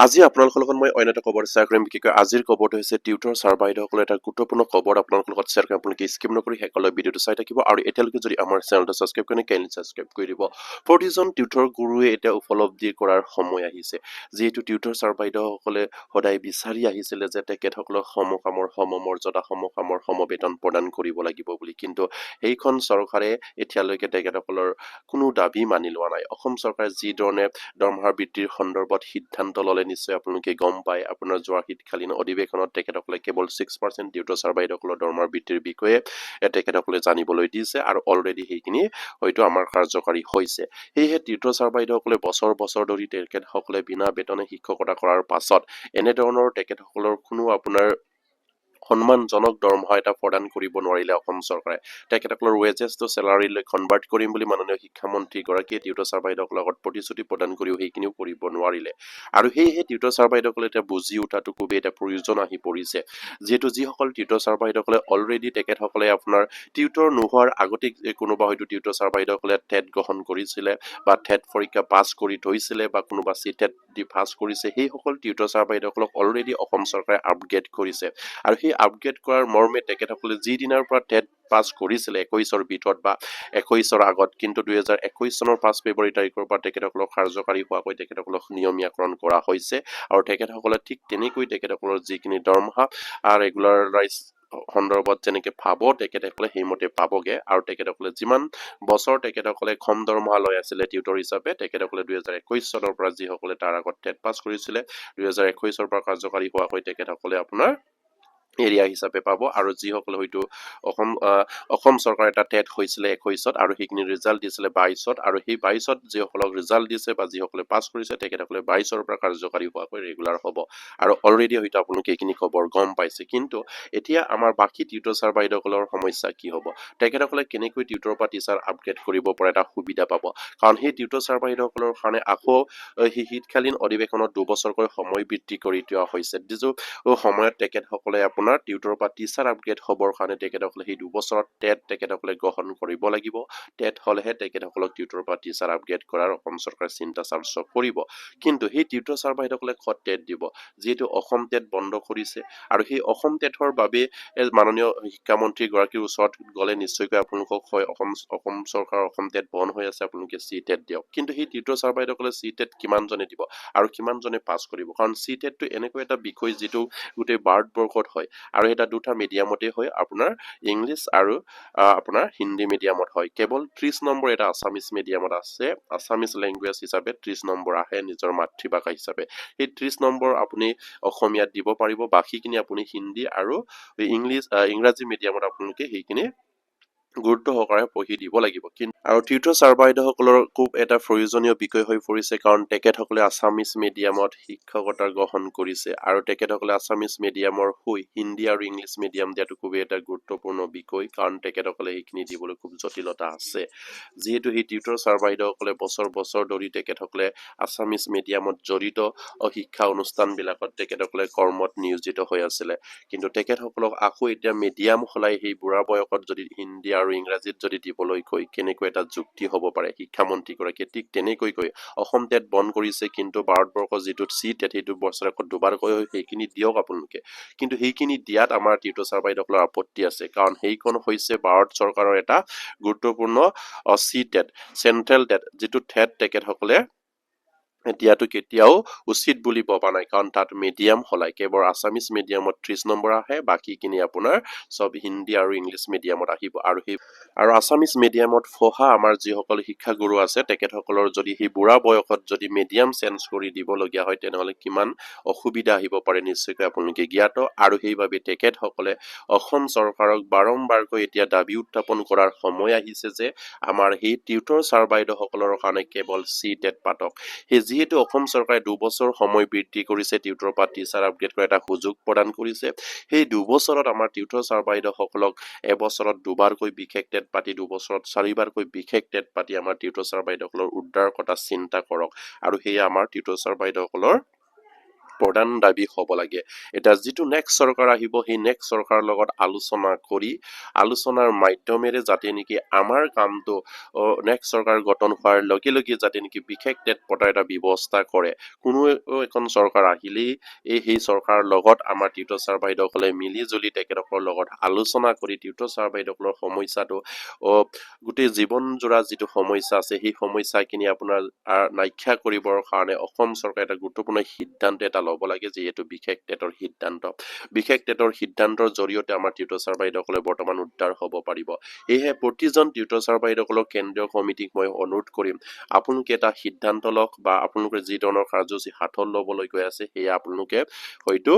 আজি আপোনালোকৰ লগত মই অন্য এটা খবৰ শ্বেয়াৰ কৰিম বিশেষকৈ আজিৰ খবৰটো হৈছে টিউটৰ ছাৰ বাইদেউসকলে এটা গুৰুত্বপূৰ্ণ খবৰ আপোনালোকৰ লগত শ্বেয়াৰ কৰিম আপোনালোকে স্কিপ নকৰি শেষলৈ ভিডিঅ'টো চাই থাকিব আৰু এতিয়ালৈকে যদি আমাৰ চেনেলটো ছাবস্ক্ৰাইব কৰি কাইণ্ডলি ছাবস্ক্ৰাইব কৰি দিব প্ৰতিজন টিউটৰ গুৰুৱে এতিয়া উপলব্ধি কৰাৰ সময় আহিছে যিহেতু টিউটৰ ছাৰ বাইদেউসকলে সদায় বিচাৰি আহিছিলে যে তেখেতসকলক সমকামৰ সমমৰ্যাদা সমকামৰ সমবেতন প্ৰদান কৰিব লাগিব বুলি কিন্তু এইখন চৰকাৰে এতিয়ালৈকে তেখেতসকলৰ কোনো দাবী মানি লোৱা নাই অসম চৰকাৰে যি ধৰণে দৰমহাৰ বৃদ্ধিৰ সন্দৰ্ভত সিদ্ধান্ত ল'লে নিশ্চয় আপোনালোকে গম পায় আপোনাৰ যোৱা শীতকালীন অধিৱেশনত তেখেতসকলে কেৱল 6% টিউটৰ ছাৰ বাইদেউসকলৰ দৰমহাৰ বৃদ্ধিৰ বিষয়ে তেখেতসকলে জানিবলৈ দিছে আৰু অলৰেডি সেইখিনি হয়তো আমাৰ কাৰ্যকাৰী হৈছে সেয়েহে টিউটৰ ছাৰ বাইদেউসকলে বছৰ বছৰ ধৰি তেখেতসকলে বিনা বেতনে শিক্ষকতা কৰাৰ পাছত এনেধৰণৰ তেখেতসকলৰ কোনো আপোনাৰ সন্মানজনক দৰমহা এটা প্ৰদান কৰিব নোৱাৰিলে অসম চৰকাৰে তেখেতসকলৰ ৱেজেছটো চেলাৰীলৈ কনভাৰ্ট কৰিম বুলি মাননীয় শিক্ষামন্ত্ৰীগৰাকীয়ে টিউটৰ ছাৰ বাইদেউসকলৰ লগত প্ৰতিশ্ৰুতি প্ৰদান কৰিও সেইখিনিও কৰিব নোৱাৰিলে আৰু সেয়েহে টিউটৰ ছাৰ বাইদেউসকলে এতিয়া বুজি উঠাটো খুবেই এটা প্ৰয়োজন আহি পৰিছে যিহেতু যিসকল টিউটৰ ছাৰ বাইদেউসকলে অলৰেডি তেখেতসকলে আপোনাৰ টিউটৰ নোহোৱাৰ আগতে কোনোবা হয়তো টিউটৰ ছাৰ বাইদেউসকলে টেট গ্ৰহণ কৰিছিলে বা টেট পৰীক্ষা পাছ কৰি থৈছিলে বা কোনোবা চি টেট দি পাছ কৰিছে সেইসকল টিউটৰ ছাৰ বাইদেউসকলক অলৰেডি অসম চৰকাৰে আপগ্ৰেড কৰিছে আৰু সেই আপগ্ৰেড কৰাৰ মৰ্মে তেখেতসকলে যিদিনাৰ পৰা টেট পাছ কৰিছিলে 21ৰ ভিতৰত বা 21ৰ আগত কিন্তু 2021 চনৰ 5 ফেব্ৰুৱাৰী তাৰিখৰ পৰা তেখেতসকলক কাৰ্যকাৰী হোৱাকৈ তেখেতসকলক নিয়মীয়াকৰণ কৰা হৈছে আৰু তেখেতসকলে ঠিক তেনেকৈ তেখেতসকলৰ যিখিনি দৰমহা ৰেগুলাৰাইজ সন্দৰ্ভত যেনেকে পাব তেখেতসকলে সেইমতে পাবগে আৰু তেখেতসকলে যিমান বছৰ তেখেতসকলে কম দৰমহা লৈ আছিলে টিউটৰ হিচাপে তেখেতসকলে 2021 চনৰ পৰা যিসকলে তাৰ আগত টেট পাছ কৰিছিলে 2021 পৰা কাৰ্যকাৰী হোৱাকৈ তেখেতসকলে আপোনাৰ এৰিয়া হিচাপে পাব আৰু যিসকলে হয়তো অসম চৰকাৰ এটা টেট হৈছিলে 21ত আৰু সেইখিনি ৰিজাল্ট দিছিলে 22ত আৰু সেই 22ত যিসকলক ৰিজাল্ট দিছে বা যিসকলে পাছ কৰিছে তেখেতসকলে 22ৰ পৰা কাৰ্যকাৰী হোৱাকৈ ৰেগুলাৰ হ'ব আৰু অলৰেডি হয়তো আপোনালোকে এইখিনি খবৰ গম পাইছে কিন্তু এতিয়া আমাৰ বাকী টিউটৰ ছাৰ বাইদেউসকলৰ সমস্যা কি হ'ব তেখেতসকলে কেনেকৈ টিউটৰ পৰা টিচাৰ আপগ্ৰেড কৰিব পৰা এটা সুবিধা পাব কাৰণ সেই টিউটৰ ছাৰ বাইদেউসকলৰ কাৰণে আকৌ সেই শীতকালীন অধিৱেশনত 2 বছৰকৈ সময় বৃদ্ধি কৰি দিয়া হৈছে যিটো সময়ত তেখেতসকলে আপোনাৰ টিউটৰৰ পৰা টিচাৰ আপগ্ৰেড হ'বৰ কাৰণে তেখেতসকলে সেই 2 বছৰত টেট তেখেতসকলে গ্ৰহণ কৰিব লাগিব টেট হ'লেহে তেখেতসকলক টিউটৰৰ পৰা টিচাৰ আপগ্ৰেড কৰাৰ অসম চৰকাৰে চিন্তা চৰ্চা কৰিব কিন্তু সেই টিউটৰ ছাৰ বাইদেউসকলে ক'ত টেট দিব যিহেতু অসম টেট বন্ধ কৰিছে আৰু সেই অসম টেটৰ বাবে মাননীয় শিক্ষামন্ত্ৰী গৰাকীৰ ওচৰত গ'লে নিশ্চয়কৈ আপোনালোকক হয় অসম চৰকাৰৰ অসম টেট বন্ধ হৈ আছে আপোনালোকে চি টেট দিয়ক কিন্তু সেই টিউটৰ ছাৰ বাইদেউসকলে চি টেট কিমানজনে দিব আৰু কিমানজনে পাছ কৰিব কাৰণ চি টেটটো এনেকুৱা এটা বিষয় যিটো গোটেই ভাৰতবৰ্ষত হয় আৰু এটা দুটা মিডিয়ামতে হয় আপোনাৰ ইংলিছ আৰু আপোনাৰ হিন্দী মিডিয়ামত হয় কেৱল 30 নম্বৰ এটা আছামিজ মিডিয়ামত আছে আছামিজ লেংগুৱেজ হিচাপে 30 নম্বৰ আহে নিজৰ মাতৃভাষা হিচাপে সেই 30 নম্বৰ আপুনি অসমীয়াত দিব পাৰিব বাকীখিনি আপুনি হিন্দী আৰু ইংৰাজী মিডিয়ামত আপোনালোকে সেইখিনি গুৰুত্ব সহকাৰে পঢ়ি দিব লাগিব কিন্তু আৰু টিউটৰ ছাৰ বাইদেউসকলৰ খুব এটা প্ৰয়োজনীয় বিষয় হৈ পৰিছে কাৰণ তেখেতসকলে আছামিজ মিডিয়ামত শিক্ষকতা গ্ৰহণ কৰিছে আৰু তেখেতসকলে আছামিজ মিডিয়ামৰ হৈ হিন্দী আৰু ইংলিছ মিডিয়াম দিয়াটো খুবেই এটা গুৰুত্বপূৰ্ণ বিষয় কাৰণ তেখেতসকলে সেইখিনি দিবলৈ খুব জটিলতা আছে যিহেতু সেই টিউটৰ ছাৰ বাইদেউসকলে বছৰ বছৰ ধৰি তেখেতসকলে আছামিজ মিডিয়ামত জড়িত শিক্ষা অনুষ্ঠানবিলাকত তেখেতসকলে কৰ্মত নিয়োজিত হৈ আছিলে কিন্তু তেখেতসকলক আকৌ এতিয়া মিডিয়াম সলাই সেই বুঢ়া বয়সত যদি হিন্দী আৰু ইংৰাজীত যদি দিবলৈ কৈ কেনেকৈ এটা যুক্তি হ'ব পাৰে শিক্ষামন্ত্ৰীগৰাকীয়ে ঠিক তেনেকৈ কৈ অসম টেট বন্ধ কৰিছে কিন্তু ভাৰতবৰ্ষৰ যিটো চি টেট সেইটো বছৰেকত দুবাৰকৈ সেইখিনি দিয়ক আপোনালোকে কিন্তু সেইখিনি দিয়াত আমাৰ টিউটৰ ছাৰ বাইদেউসকলৰ আপত্তি আছে কাৰণ সেইখন হৈছে ভাৰত চৰকাৰৰ এটা গুৰুত্বপূৰ্ণ চি টেট চেন্ট্ৰেল টেট যিটো টেট তেখেতসকলে দিয়াটো কেতিয়াও উচিত বুলি ভবা নাই কাৰণ তাত মিডিয়াম হলাই কেৱল আছামিজ মিডিয়ামত 30 নম্বৰ আহে বাকীখিনি আপোনাৰ সব হিন্দী আৰু ইংলিছ মিডিয়ামত আহিব আৰু আছামিজ মিডিয়ামত পঢ়া আমাৰ যিসকল শিক্ষাগুৰু আছে তেখেতসকলৰ যদি সেই বুঢ়া বয়সত যদি মিডিয়াম চেঞ্জ কৰি দিবলগীয়া হয় তেনেহ'লে কিমান অসুবিধা আহিব পাৰে নিশ্চয়কৈ আপোনালোকে জ্ঞাত আৰু সেইবাবে তেখেতসকলে অসম চৰকাৰক বাৰম্বাৰকৈ এতিয়া দাবী উত্থাপন কৰাৰ সময় আহিছে যে আমাৰ সেই টিউটৰ ছাৰ বাইদেউসকলৰ কাৰণে কেৱল চি টেট পাতক সেই যিহেতু অসম চৰকাৰে 2 বছৰ সময় বৃদ্ধি কৰিছে টিউটৰ পৰা টিচাৰ আপগ্ৰেড কৰা এটা সুযোগ প্ৰদান কৰিছে সেই 2 বছৰত আমাৰ টিউটৰ ছাৰ বাইদেউসকলক এবছৰত দুবাৰকৈ বিশেষ টেট পাতি 2 বছৰত 4বাৰকৈ বিশেষ টেট পাতি আমাৰ টিউটৰ ছাৰ বাইদেউসকলৰ উদ্ধাৰ কথা চিন্তা কৰক আৰু সেয়া আমাৰ টিউটৰ ছাৰ বাইদেউসকলৰ প্ৰধান দাবী হ'ব লাগে এটা যিটো নেক্সট চৰকাৰ আহিব সেই নেক্সট চৰকাৰৰ লগত আলোচনা কৰি আলোচনাৰ মাধ্যমেৰে যাতে নেকি আমাৰ কামটো নেক্সট চৰকাৰ গঠন হোৱাৰ লগে লগে যাতে নেকি বিশেষ টেট পতাৰ এটা ব্যৱস্থা কৰে কোনো এখন চৰকাৰ আহিলেই সেই চৰকাৰৰ লগত আমাৰ টিউটৰ ছাৰ বাইদেউসকলে মিলি জুলি তেখেতসকলৰ লগত আলোচনা কৰি টিউটৰ ছাৰ বাইদেউসকলৰ সমস্যাটো গোটেই জীৱন জোৰা যিটো সমস্যা আছে সেই সমস্যাখিনি আপোনাৰ নাইকিয়া কৰিবৰ কাৰণে অসম চৰকাৰে এটা গুৰুত্বপূৰ্ণ সিদ্ধান্ত এটা ল'ব লাগে যিহেতু বিশেষ টেটৰ সিদ্ধান্তৰ জৰিয়তে আমাৰ টিউটৰ ছাৰ বাইদেউসকলে বৰ্তমান উদ্ধাৰ হ'ব পাৰিব সেয়েহে প্ৰতিজন টিউটৰ ছাৰ বাইদেউসকলক কেন্দ্ৰীয় কমিটিক মই অনুৰোধ কৰিম আপোনালোকে এটা সিদ্ধান্ত লওক বা আপোনালোকে যি ধৰণৰ কাৰ্যসূচী হাতত ল'বলৈ গৈ আছে সেয়া আপোনালোকে হয়তো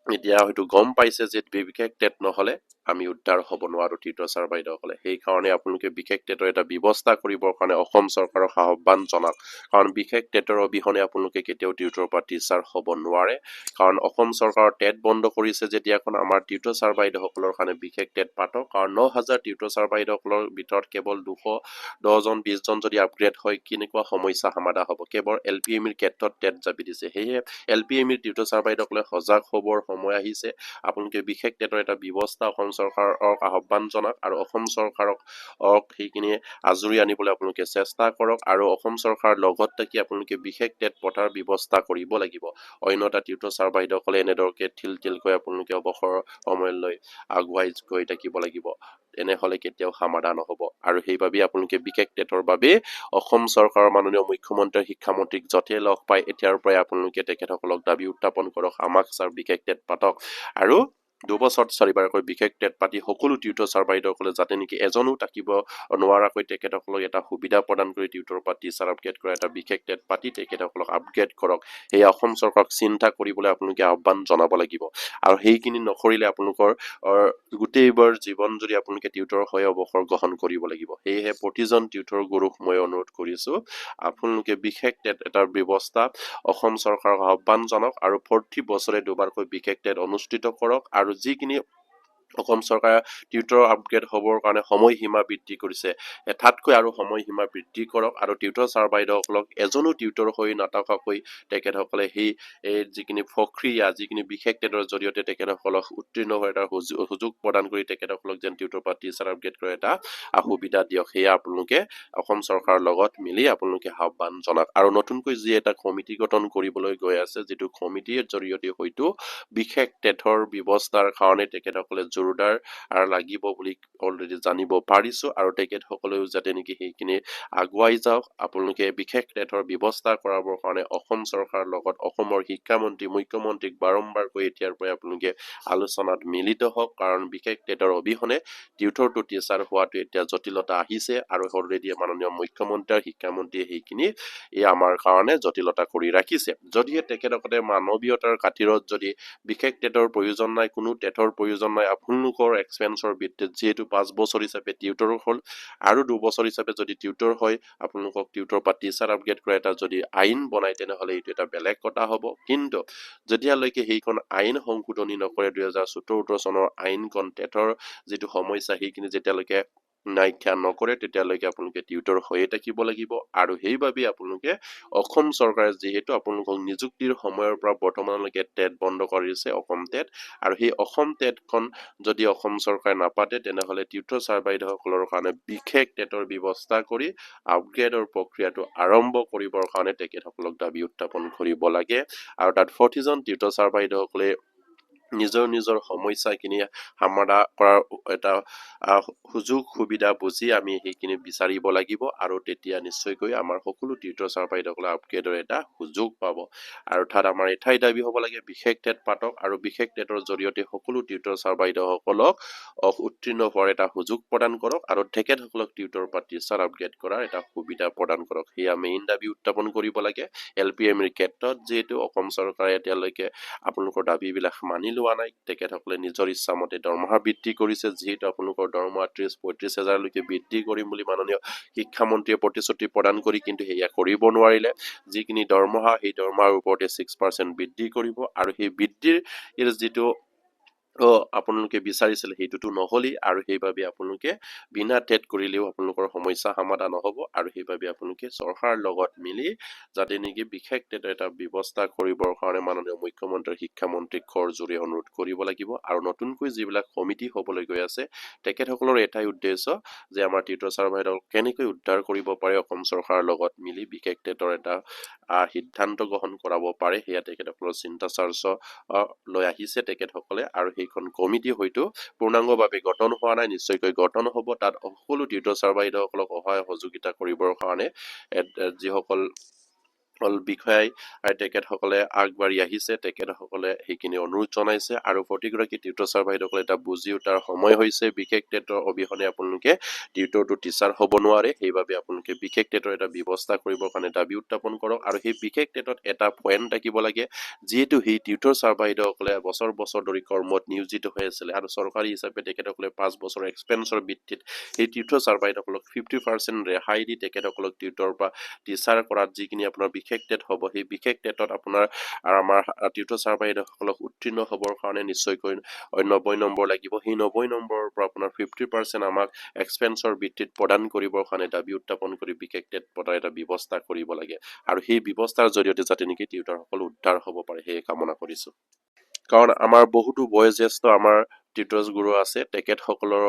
এতিয়া হয়তো গম পাইছে যে বিশেষ টেট নহলে আমি উদ্ধাৰ হ'ব নোৱাৰো টিউটৰ ছাৰ বাইদেউসকলে সেইকাৰণে আপোনালোকে বিশেষ টেটৰ এটা ব্যৱস্থা কৰিবৰ কাৰণে অসম চৰকাৰক আহ্বান জনাওক কাৰণ বিশেষ টেটৰ অবিহনে আপোনালোকে কেতিয়াও টিউটৰ পৰা টিচাৰ হ'ব নোৱাৰে কাৰণ অসম চৰকাৰৰ টেট বন্ধ কৰিছে যেতিয়া এখন আমাৰ টিউটৰ ছাৰ বাইদেউসকলৰ কাৰণে বিশেষ টেট পাতক কাৰণ 9,000 টিউটৰ ছাৰ বাইদেউসকলৰ ভিতৰত কেৱল 210জন 20জন যদি আপগ্ৰেড হয় কেনেকুৱা সমস্যা সমাধান হ'ব কেৱল LPMৰ ক্ষেত্ৰত টেট জাপি দিছে সেয়ে LPMৰ টিউটৰ ছাৰ বাইদেউসকলে সজাগ হ'বৰ সময় আহিছে আপোনালোকে বিশেষ টেটৰ এটা ব্যৱস্থা অসম চৰকাৰক আহ্বান জনাওক আৰু অসম চৰকাৰক সেইখিনি আজৰি আনিবলৈ আপোনালোকে চেষ্টা কৰক আৰু অসম চৰকাৰৰ লগত থাকি আপোনালোকে বিশেষ টেট পতাৰ ব্যৱস্থা কৰিব লাগিব অন্যথা টিউটৰ ছাৰ বাইদেউসকলে এনেদৰকে ঠিলকৈ আপোনালোকে অৱসৰ সময়লৈ আগুৱাই গৈ থাকিব লাগিব এনেহলে কেতিয়াও সমাধান নহ'ব আৰু সেইবাবে আপোনালোকে বিশেষ টেটৰ বাবে অসম চৰকাৰৰ মাননীয় মুখ্যমন্ত্ৰী শিক্ষামন্ত্ৰীক যতে লগ পাই এতিয়াৰ পৰাই আপোনালোকে তেখেতসকলক দাবী উত্থাপন কৰক আমাক ছাৰ বিশেষ টেট পাতক আৰু 2 বছৰত 4বাৰকৈ বিশেষ টেট পাতি সকলো টিউটৰ ছাৰ বাইদেউসকলে যাতে নেকি এজনো থাকিব নোৱাৰাকৈ তেখেতসকলক এটা সুবিধা প্ৰদান কৰি টিউটৰ পৰা টিচাৰ আপগ্ৰেড কৰা এটা বিশেষ টেট পাতি তেখেতসকলক আপগ্ৰেড কৰক সেয়া অসম চৰকাৰক চিন্তা কৰিবলৈ আপোনালোকে আহ্বান জনাব লাগিব আৰু সেইখিনি নকৰিলে আপোনালোকৰ গোটেইবাৰ জীৱন যদি আপোনালোকে টিউটৰ হৈ অৱসৰ গ্ৰহণ কৰিব লাগিব সেয়েহে প্ৰতিজন টিউটৰ গুৰুক মই অনুৰোধ কৰিছো আপোনালোকে বিশেষ টেট এটাৰ ব্যৱস্থা অসম চৰকাৰক আহ্বান জনাওক আৰু প্ৰতি বছৰে দুবাৰকৈ বিশেষ টেট অনুষ্ঠিত কৰক আৰু যিখিনি অসম চৰকাৰে টিউটৰ আপগ্ৰেড হ'বৰ কাৰণে সময়সীমা বৃদ্ধি কৰিছে এঠাতকৈ আৰু সময়সীমা বৃদ্ধি কৰক আৰু টিউটৰ ছাৰ বাইদেউসকলক এজনো টিউটৰ হৈ নথকাকৈ তেখেতসকলে সেই যিখিনি প্ৰক্ৰিয়া যিখিনি বিশেষ টেটৰ জৰিয়তে তেখেতসকলক উত্তীৰ্ণ হৈ এটা সুযোগ প্ৰদান কৰি তেখেতসকলক যেন টিউটৰ পৰা টিচাৰ আপগ্ৰেড কৰে এটা সুবিধা দিয়ক সেয়া আপোনালোকে অসম চৰকাৰৰ লগত মিলি আপোনালোকে আহ্বান জনাওক আৰু নতুনকৈ যি এটা কমিটি গঠন কৰিবলৈ গৈ আছে যিটো কমিটিৰ জৰিয়তে হয়তো বিশেষ টেটৰ ব্যৱস্থাৰ কাৰণে তেখেতসকলে জোৰদাৰ লাগিব বুলি অলৰেডি জানিব পাৰিছো আৰু তেখেতসকলেও যাতে নেকি সেইখিনি আগুৱাই যাওক আপোনালোকে বিশেষ টেটৰ ব্যৱস্থা কৰাবৰ কাৰণে অসম চৰকাৰৰ লগত অসমৰ শিক্ষামন্ত্ৰী মুখ্যমন্ত্ৰীক বাৰম্বাৰকৈ এতিয়াৰ পৰাই আপোনালোকে আলোচনাত মিলিত হওক কাৰণ বিশেষ টেটৰ অবিহনে টিউটৰটো টিচাৰ হোৱাটো এতিয়া জটিলতা আহিছে আৰু অলৰেডি মাননীয় মুখ্যমন্ত্ৰী আৰু শিক্ষামন্ত্ৰীয়ে সেইখিনি আমাৰ কাৰণে জটিলতা কৰি ৰাখিছে যদিহে তেখেতসকলে মানৱীয়তাৰ খাতিৰত যদি বিশেষ টেটৰ প্ৰয়োজন নাই কোনো টেটৰ প্ৰয়োজন নাই আপোনালোকৰ এক্সপেন্সৰ ভিত্তিত যিহেতু 5 বছৰ হিচাপে টিউটৰ হ'ল আৰু 2 বছৰ হিচাপে যদি টিউটৰ হয় আপোনালোকক টিউটৰ পৰা টিচাৰ আপগ্ৰেড কৰা এটা যদি আইন বনাই তেনেহলে এইটো এটা বেলেগ কথা হ'ব কিন্তু যেতিয়ালৈকে সেইখন আইন সংশোধনী নকৰে 2014 চনৰ আইনখন টেটৰ যিটো সমস্যা সেইখিনি যেতিয়ালৈকে নাইকিয়া নকৰে তেতিয়ালৈকে আপোনালোকে টিউটৰ হৈয়ে থাকিব লাগিব আৰু সেইবাবে আপোনালোকে অসম চৰকাৰে যিহেতু আপোনালোকক নিযুক্তিৰ সময়ৰ পৰা বৰ্তমানলৈকে টেট বন্ধ কৰিছে অসম টেট আৰু সেই অসম টেটখন যদি অসম চৰকাৰে নাপাতে তেনেহলে টিউটৰ ছাৰ বাইদেউসকলৰ কাৰণে বিশেষ টেটৰ ব্যৱস্থা কৰি আপগ্ৰেডৰ প্ৰক্ৰিয়াটো আৰম্ভ কৰিবৰ কাৰণে তেখেতসকলক দাবী উত্থাপন কৰিব লাগে আৰু তাত 40জন টিউটৰ ছাৰ বাইদেউসকলে নিজৰ সমস্যাখিনি সমাধান কৰাৰ এটা সুযোগ সুবিধা বুজি আমি সেইখিনি বিচাৰিব লাগিব আৰু তেতিয়া নিশ্চয়কৈ আমাৰ সকলো টিউটৰ ছাৰ বাইদেউসকলে আপগ্ৰেডৰ এটা সুযোগ পাব আৰু তাত আমাৰ এঠাই দাবী হ'ব লাগে বিশেষ টেট পাতক আৰু বিশেষ টেটৰ জৰিয়তে সকলো টিউটৰ ছাৰ বাইদেউসকলক উত্তীৰ্ণ হোৱাৰ এটা সুযোগ প্ৰদান কৰক আৰু তেখেতসকলক টিউটৰ পৰা টিচাৰ আপগ্ৰেড কৰাৰ এটা সুবিধা প্ৰদান কৰক সেয়া মেইন দাবী উত্থাপন কৰিব লাগে LPMৰ ক্ষেত্ৰত যিহেতু অসম চৰকাৰে এতিয়ালৈকে আপোনালোকৰ দাবীবিলাক মানি লোৱা নাই তেখেতসকলে নিজৰ ইচ্ছামতে দৰমহা বৃদ্ধি কৰিছে যিহেতু আপোনালোকৰ দৰমহা 30-35 হাজাৰলৈকে বৃদ্ধি কৰিম বুলি মাননীয় শিক্ষামন্ত্ৰীয়ে প্ৰতিশ্ৰুতি প্ৰদান কৰি কিন্তু সেয়া কৰিব নোৱাৰিলে যিখিনি দৰমহা সেই দৰমহাৰ ওপৰতে 6% বৃদ্ধি কৰিব আৰু সেই বৃদ্ধিৰ যিটো আপোনালোকে বিচাৰিছিল সেইটোতো নহলেই আৰু সেইবাবে আপোনালোকে বিনা টেট কৰিলেও আপোনালোকৰ সমস্যা সমাধান নহব আৰু সেইবাবে আপোনালোকে চৰকাৰৰ লগত মিলি যাতে নেকি বিশেষ এটা ব্যৱস্থা কৰিবৰ কাৰণে মাননীয় মুখ্যমন্ত্ৰী শিক্ষামন্ত্ৰীক জোৰে অনুৰোধ কৰিব লাগিব আৰু নতুনকৈ যিবিলাক কমিটি হ'বলৈ গৈ আছে তেখেতসকলৰ এটাই উদ্দেশ্য যে আমাৰ টিউটৰ ছাৰ্ভাইডক কেনেকৈ উদ্ধাৰ কৰিব পাৰে অসম চৰকাৰৰ লগত মিলি বিশেষ টেটৰ এটা সিদ্ধান্ত গ্ৰহণ কৰাব পাৰে সেয়া তেখেতসকলৰ চিন্তা চৰ্চ লৈ আহিছে তেখেতসকলে আৰু সেইখন কমিটি হয়তো পূৰ্ণাংগভাৱে গঠন হোৱা নাই নিশ্চয়কৈ গঠন হ'ব তাত সকলো টিউটৰ ছাৰ্ভাইডসকলক সহায় সহযোগিতা কৰিবৰ কাৰণে যিসকল বিষয়াই তেখেতসকলে আগবাঢ়ি আহিছে তেখেতসকলে সেইখিনি অনুৰোধ জনাইছে আৰু প্ৰতিগৰাকী টিউটৰ ছাৰ্ভাইডসকলে এটা বুজি উঠাৰ সময় হৈছে বিশেষ টেটৰ অবিহনে আপোনালোকে টিউটৰটো টিচাৰ হ'ব নোৱাৰে সেইবাবে আপোনালোকে বিশেষ টেটৰ এটা ব্যৱস্থা কৰিবৰ কাৰণে দাবী উত্থাপন কৰক আৰু সেই বিশেষ টেটত এটা পইণ্ট থাকিব লাগে যিহেতু সেই টিউটৰ ছাৰ্ভাইডসকলে বছৰ বছৰ ধৰি কৰ্মত নিয়োজিত হৈ আছিলে আৰু চৰকাৰী হিচাপে তেখেতসকলে 5 বছৰ এক্সপেৰিয়েঞ্চৰ ভিত্তিত সেই টিউটৰ ছাৰ্ভাইডসকলক 50% ৰেহাই দি তেখেতসকলক টিউটৰ বা টিচাৰ কৰাত যিখিনি আপোনাৰ বিশেষ টেট হ'ব সেই বিশেষ টেটত আপোনাৰ আমাৰ টিউটৰ ছাৰ্ভাইডসকলক উত্তীৰ্ণ হ'বৰ কাৰণে নিশ্চয়কৈ 90 নম্বৰ লাগিব সেই 90 নম্বৰৰ পৰা আপোনাৰ 50% আমাক এক্সপেৰিয়েঞ্চৰ ভিত্তিত প্ৰদান কৰিবৰ কাৰণে দাবী উত্থাপন কৰি বিশেষ টেট পতাৰ এটা ব্যৱস্থা কৰিব লাগে আৰু সেই ব্যৱস্থাৰ জৰিয়তে যাতে নেকি টিউটৰসকল উদ্ধাৰ হ'ব পাৰে সেয়ে কামনা কৰিছো কাৰণ আমাৰ বহুতো বয়োজ্যেষ্ঠ আমাৰ টিউটৰ্ছ গুৰু আছে তেখেতসকলৰ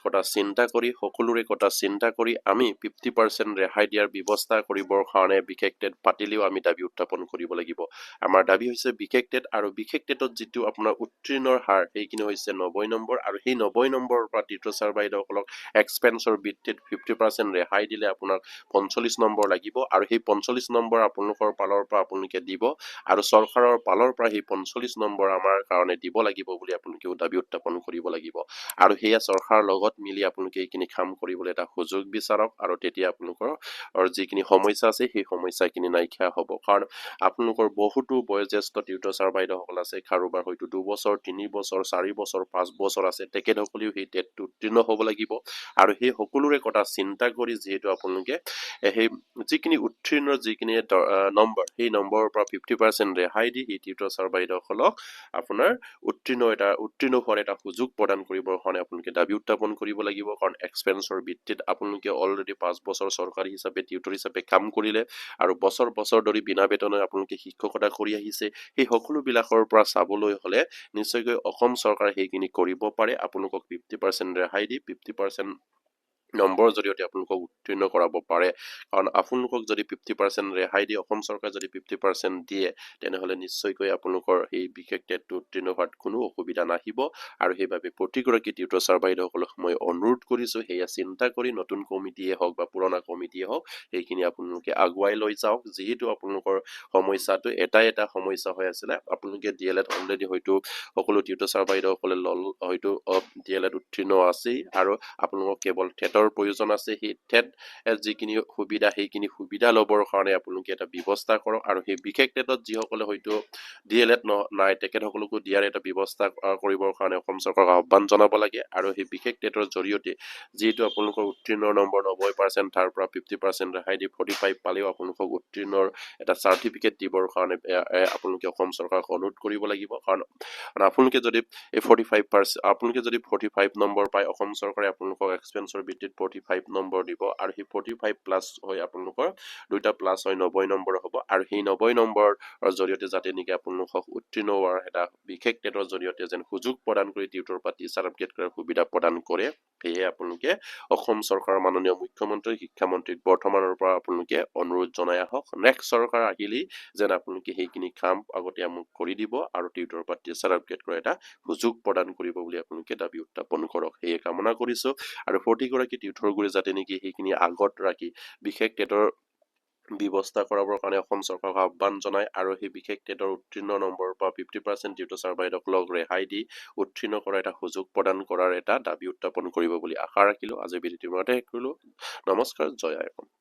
কথা চিন্তা কৰি সকলোৰে কথা চিন্তা কৰি আমি 50% ৰেহাই দিয়াৰ ব্যৱস্থা কৰিবৰ কাৰণে বিশেষ টেট পাতিলেও আমি দাবী উত্থাপন কৰিব লাগিব আমাৰ দাবী হৈছে বিশেষ টেট আৰু বিশেষ টেটত যিটো আপোনাৰ উত্তীৰ্ণৰ হাৰ সেইখিনি হৈছে 90 নম্বৰ আৰু সেই 90 নম্বৰৰ পৰা টিউটৰ ছাৰ্ভাইডসকলক এক্সপেৰিয়েঞ্চৰ ভিত্তিত 50% ৰেহাই দিলে আপোনাক 45 নম্বৰ লাগিব আৰু সেই 45 নম্বৰ আপোনালোকৰ পালৰ পৰা আপোনালোকে দিব আৰু চৰকাৰৰ পালৰ পৰা সেই 45 নম্বৰ আমাৰ কাৰণে দিব লাগিব বুলি আপোনালোকে দাবী উত্থাপন কৰিব লাগিব আৰু হেয়া চৰকাৰৰ লগত মিলি আপোনালোকে এইখিনি কাম কৰিবলৈ এটা সুযোগ বিচাৰক আৰু তেতিয়া আপোনালোকৰ যিখিনি সমস্যা আছে সেই সমস্যাখিনি নাইকিয়া হ'ব কাৰণ আপোনালোকৰ বহুতো বয়োজ্যেষ্ঠ টিউটৰ ছাৰ্ভাইডসকল আছে কাৰোবাৰ হয়তো 2 বছৰ 3 বছৰ 4 বছৰ 5 বছৰ আছে তেখেতসকলেও সেই টেটটো উত্তীৰ্ণ হ'ব লাগিব আৰু সেই সকলোৰে কথা চিন্তা কৰি যিহেতু আপোনালোকে সেই যিখিনি উত্তীৰ্ণৰ যিখিনি নম্বৰ সেই নম্বৰৰ পৰা 50% ৰেহাই দি সেই টিউটৰ ছাৰ্ভাইডসকলক আপোনাৰ উত্তীৰ্ণ হোৱাৰ এটা সুযোগ প্ৰদান কৰিবৰ কাৰণে আপোনালোকে দাবী উত্থাপন কৰিব লাগিব কাৰণ এক্সপেৰিয়েঞ্চৰ ভিত্তিত আপোনালোকে অলৰেডি 5 বছৰ চৰকাৰী হিচাপে টিউটৰ হিচাপে কাম কৰিলে আৰু বছৰ বছৰ ধৰি বিনা বেতনে আপোনালোকে শিক্ষকতা কৰি আহিছে সেই সকলোবিলাকৰ পৰা চাবলৈ হলে নিশ্চয়কৈ অসম চৰকাৰে সেইখিনি কৰিব পাৰে আপোনালোকক 50% ৰেহাই দি 50% নম্বৰৰ জৰিয়তে আপোনালোকক উত্তীৰ্ণ কৰাব পাৰে কাৰণ আপোনালোকক যদি 50% ৰেহাই দি অসম চৰকাৰে যদি 50% দিয়ে তেনেহলে নিশ্চয়কৈ আপোনালোকৰ এই বিশেষ টেটটো উত্তীৰ্ণ হোৱাত কোনো অসুবিধা নাহিব আৰু সেইবাবে প্ৰতিগৰাকী টিউটৰ ছাৰ্ভাইডসকলক মই অনুৰোধ কৰিছো সেয়া চিন্তা কৰি নতুন কমিটিয়ে হওক বা পুৰণা কমিটিয়ে হওক সেইখিনি আপোনালোকে আগুৱাই লৈ যাওক যিহেতু আপোনালোকৰ সমস্যাটো এটা সমস্যা হৈ আছিলে আপোনালোকে ডিএলএড অলৰেডি হয়তো সকলো টিউটৰ ছাৰ্ভাইডসকলে হয়তো ডিএলএড উত্তীৰ্ণ আছেই আৰু আপোনালোকক কেৱল টেটৰ প্ৰয়োজন আছে সেই টেট যিখিনি সুবিধা সেইখিনি সুবিধা ল'বৰ কাৰণে আপোনালোকে এটা ব্যৱস্থা কৰক আৰু সেই বিশেষ টেটত যিসকলে হয়তো ডিএলএড নাই তেখেতসকলকো দিয়াৰ এটা ব্যৱস্থা কৰিবৰ কাৰণে অসম চৰকাৰক আহ্বান জনাব লাগে আৰু সেই বিশেষ টেটৰ জৰিয়তে যিহেতু আপোনালোকৰ উত্তীৰ্ণৰ নম্বৰ 90% তাৰ পৰা 50% ৰেহাই দি 45 পালেও আপোনালোকক উত্তীৰ্ণৰ এটা চাৰ্টিফিকেট দিবৰ কাৰণে আপোনালোকে অসম চৰকাৰক অনুৰোধ কৰিব লাগিব কাৰণ আপোনালোকে যদি এই 45% আপোনালোকে যদি 45 নম্বৰ পায় অসম চৰকাৰে আপোনালোকক এক্সপেৰিয়েঞ্চৰ ভিত্তিত 45 নম্বৰ দিব আৰু সেই 45 প্লাছ হৈ আপোনালোকৰ দুইটা প্লাছ হৈ 90 নম্বৰ হ'ব আৰু সেই 90 নম্বৰৰ জৰিয়তে যাতে নেকি আপোনালোকক উত্তীৰ্ণ হোৱাৰ এটা বিশেষ টেটৰ জৰিয়তে যেন সুযোগ প্ৰদান কৰি টিউটৰ বা টিচাৰ আপগ্ৰেড কৰাৰ সুবিধা প্ৰদান কৰে সেয়ে আপোনালোকে অসম চৰকাৰৰ মাননীয় মুখ্যমন্ত্ৰী শিক্ষামন্ত্ৰীক বৰ্তমানৰ পৰা আপোনালোকে অনুৰোধ জনাই আহক নেক্সট চৰকাৰ আহিলেই যেন আপোনালোকে সেইখিনি কাম আগতীয়াকৈ কৰি দিব আৰু টিউটৰ বা টিচাৰ আপগ্ৰেড কৰাৰ এটা সুযোগ প্ৰদান কৰিব বুলি আপোনালোকে দাবী উত্থাপন কৰক সেয়ে কামনা কৰিছো আৰু প্ৰতিগৰাকী টিউটৰ গুৰি যাতে নেকি সেইখিনি আগত ৰাখি বিশেষ টেটৰ ব্যৱস্থা কৰাবৰ কাৰণে অসম চৰকাৰক আহ্বান জনায় আৰু সেই বিশেষ টেটৰ উত্তীৰ্ণ নম্বৰৰ পৰা 50% টিউটৰ ছাৰ্ভাইডসকলক ৰেহাই দি উত্তীৰ্ণ কৰাৰ এটা সুযোগ প্ৰদান কৰাৰ এটা দাবী উত্থাপন কৰিব বুলি আশা ৰাখিলো আজি ভিডিঅ'টো ইমানতে শেষ কৰিলো নমস্কাৰ জয় আই অসম